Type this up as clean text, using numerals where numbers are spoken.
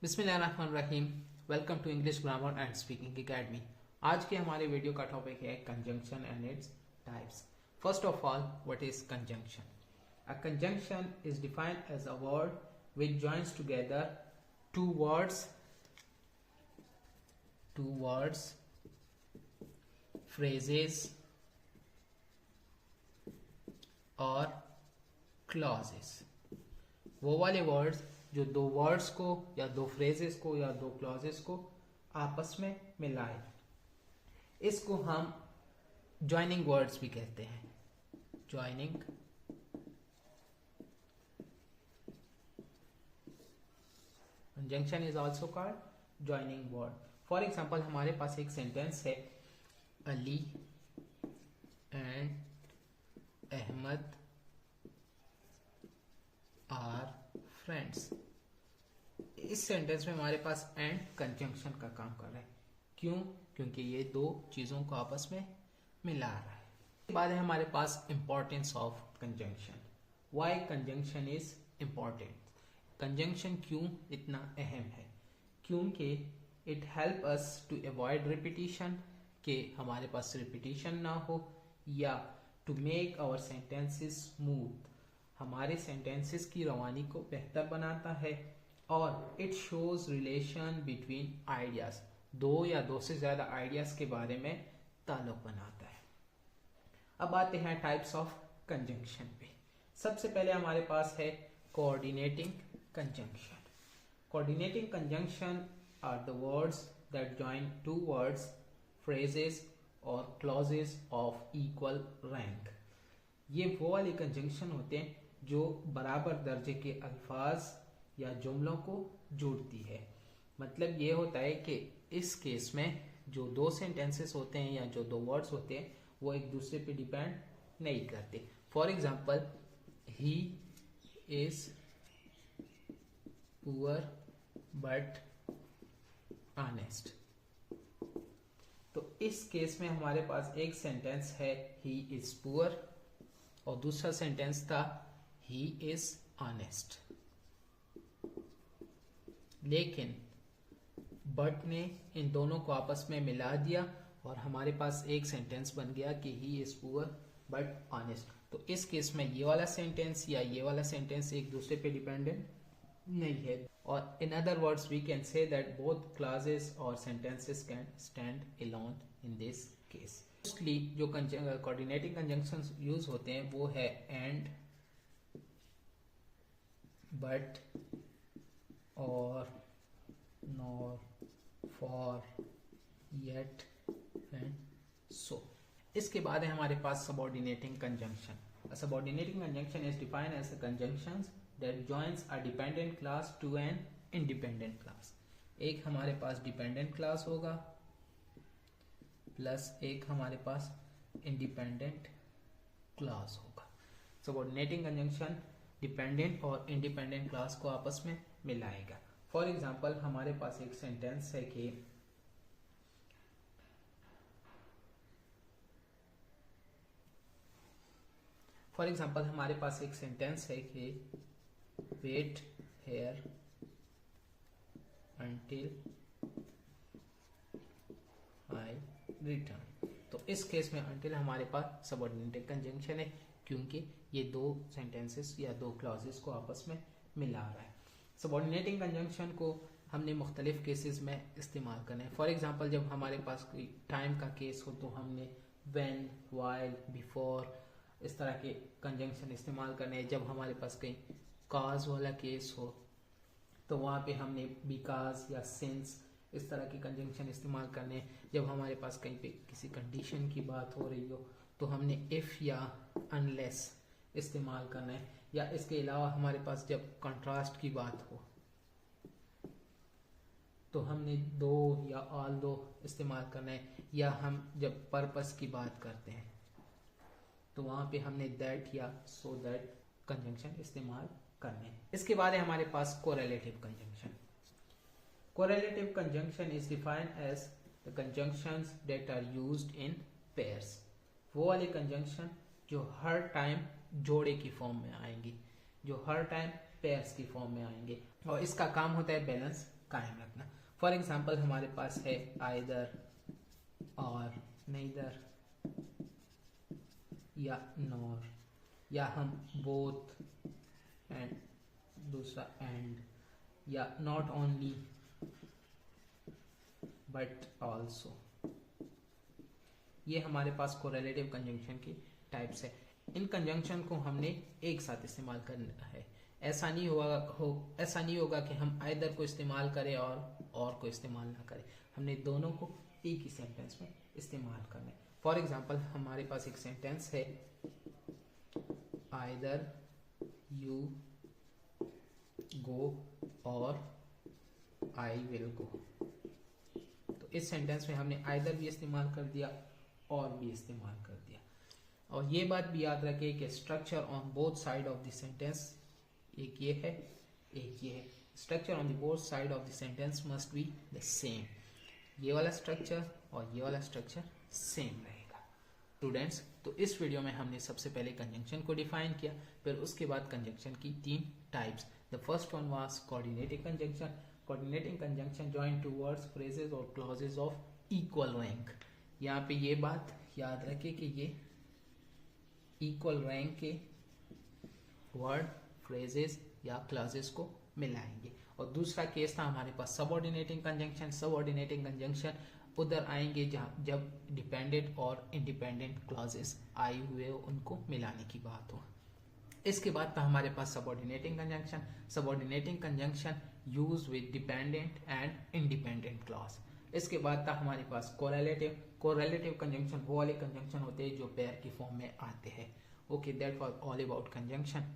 बिस्मिल्लाहिर्रहमानिर्रहीम। Welcome to English grammar and speaking academy. आज के हमारे वीडियो का टॉपिक है conjunction and its types. First of all, what is conjunction? A conjunction is defined as a word which joins together two words, phrases और clauses। वो वाले words जो दो वर्ड्स को या दो फ्रेजेस को या दो क्लॉजेस को आपस में मिलाए, इसको हम ज्वाइनिंग वर्ड्स भी कहते हैं। Joining conjunction is also called joining word. For example, हमारे पास एक सेंटेंस है, Ali and Ahmed are friends. इस सेंटेंस में हमारे पास एंड कंजंक्शन का काम कर रहा है। क्यों? क्योंकि ये दो चीजों को आपस में मिला रहा है। इसके बाद है हमारे पास importance of conjunction. Why conjunction is important? Conjunction क्यों इतना अहम है? क्योंकि it help us to avoid repetition, कि हमारे पास रिपीटिशन ना हो, या to make our sentences smooth, हमारे सेंटेंसेस की रवानी को बेहतर बनाता है। और it shows relation between ideas, दो या दो से ज्यादा आइडियाज के बारे में ताल्लुक बनाता है। अब आते हैं टाइप्स ऑफ कंजंक्शन पे। सबसे पहले हमारे पास है coordinating conjunction. Coordinating conjunction are the words that join two words, phrases और clauses of equal rank। ये वो वाले कंजंक्शन होते हैं जो बराबर दर्जे के अल्फाज या जुमलों को जोड़ती है। मतलब ये होता है कि इस केस में जो दो सेंटेंसेस होते हैं या जो दो वर्ड्स होते हैं वो एक दूसरे पे डिपेंड नहीं करते। For example, he is poor but honest. तो इस केस में हमारे पास एक सेंटेंस है, ही इज पुअर, और दूसरा सेंटेंस था, ही इज ऑनेस्ट। लेकिन बट ने इन दोनों को आपस में मिला दिया और हमारे पास एक सेंटेंस बन गया कि he is poor but honest. तो इस केस में ये वाला सेंटेंस या ये वाला सेंटेंस एक दूसरे पे डिपेंडेंट नहीं है। और in other words we can say that both clauses और sentences can stand alone in this case. Mostly जो कोऑर्डिनेटिंग कंजंक्शंस यूज होते हैं वो है and, but, or, nor, for, yet and so. इसके बाद है हमारे पास subordinating conjunction. Subordinating conjunction is defined as a conjunctions that joins a dependent class to an independent class। एक हमारे पास डिपेंडेंट क्लास होगा प्लस एक हमारे पास इंडिपेंडेंट क्लास होगा। सबऑर्डिनेटिंग कंजंक्शन डिपेंडेंट और इंडिपेंडेंट क्लास को आपस में मिलाएगा। फॉर एग्जांपल, हमारे पास एक सेंटेंस है कि हमारे पास एक सेंटेंस है कि wait here until I return। तो इस केस में until हमारे पास सबऑर्डिनेटेड कंजंक्शन है, क्योंकि ये दो सेंटेंसेस या दो क्लॉजेस को आपस में मिला रहा है। सबऑर्डिनेटिंग कंजंक्शन को हमने मुख्तलिफ केसेस में इस्तेमाल करना है। फॉर एग्जांपल, जब हमारे पास कोई टाइम का केस हो तो हमने when, while, before इस तरह के कंजंक्शन इस्तेमाल करने हैं। जब हमारे पास कहीं काज वाला केस हो तो वहाँ पे हमने बिकॉज या सिंस इस तरह के कंजंक्शन इस्तेमाल करने हैं। जब हमारे पास कहीं पे किसी कंडीशन की बात हो रही हो तो हमने इफ़ या अनलेस इस्तेमाल करना है। या इसके अलावा हमारे पास जब कंट्रास्ट की बात हो तो हमने दो या ऑल दो इस्तेमाल करना है। या हम जब पर्पस की बात करते हैं तो वहाँ पे हमने दैट या सो दैट कंजंक्शन इस्तेमाल करने। इसके बाद है हमारे पास correlative conjunction. Correlative conjunction is defined as the conjunctions that are used in pairs. वो वाले कंजंक्शन जो हर टाइम जोड़े की फॉर्म में आएंगी, जो हर टाइम पेयर्स की फॉर्म में आएंगे, और इसका काम होता है बैलेंस कायम रखना। फॉर एग्जाम्पल हमारे पास है आइदर और, नेइदर या नॉर, या हम बोथ एंड, दूसरा एंड, या नॉट ओनली बट ऑल्सो। ये हमारे पास कोरिलेटिव कंजंक्शन की टाइप्स है। इन कंजंक्शन को हमने एक साथ इस्तेमाल करना है। ऐसा नहीं होगा कि हम आइदर को इस्तेमाल करें और को इस्तेमाल ना करें। हमने दोनों को एक ही सेंटेंस में इस्तेमाल करना है। फॉर एग्जाम्पल हमारे पास एक सेंटेंस है, आइदर यू गो और आई विल गो। तो इस सेंटेंस में हमने आइदर भी इस्तेमाल कर दिया और भी इस्तेमाल कर दिया। और ये बात भी याद रखें कि structure on both side of the sentence, एक ये है एक ये है, structure on the both side of the sentence must be the same. ये वाला स्ट्रक्चर और ये वाला स्ट्रक्चर सेम रहेगा। स्टूडेंट्स, तो इस वीडियो में हमने सबसे पहले कंजंक्शन को डिफाइन किया, फिर उसके बाद कंजंक्शन की 3 types. The first one was coordinating conjunction. Coordinating conjunction join two words, phrases और क्लॉजेस ऑफ इक्वल रैंक। यहाँ पे ये बात याद रखें कि ये इक्वल रैंक के वर्ड, फ्रेजेस या क्लॉजेस को मिलाएंगे। और दूसरा केस था हमारे पास सबऑर्डिनेटिंग कंजंक्शन। सबऑर्डिनेटिंग कंजंक्शन उधर आएंगे जब डिपेंडेंट और इंडिपेंडेंट क्लॉजेस आए हुए उनको मिलाने की बात हो। इसके बाद था हमारे पास subordinating conjunction. Subordinating conjunction use with dependent and independent clause. इसके बाद था हमारे पास कोरिलेटिव। कोरिलेटिव कंजंक्शन वो वाले कंजंक्शन होते हैं जो पेयर की फॉर्म में आते हैं। Okay, that was all about conjunction.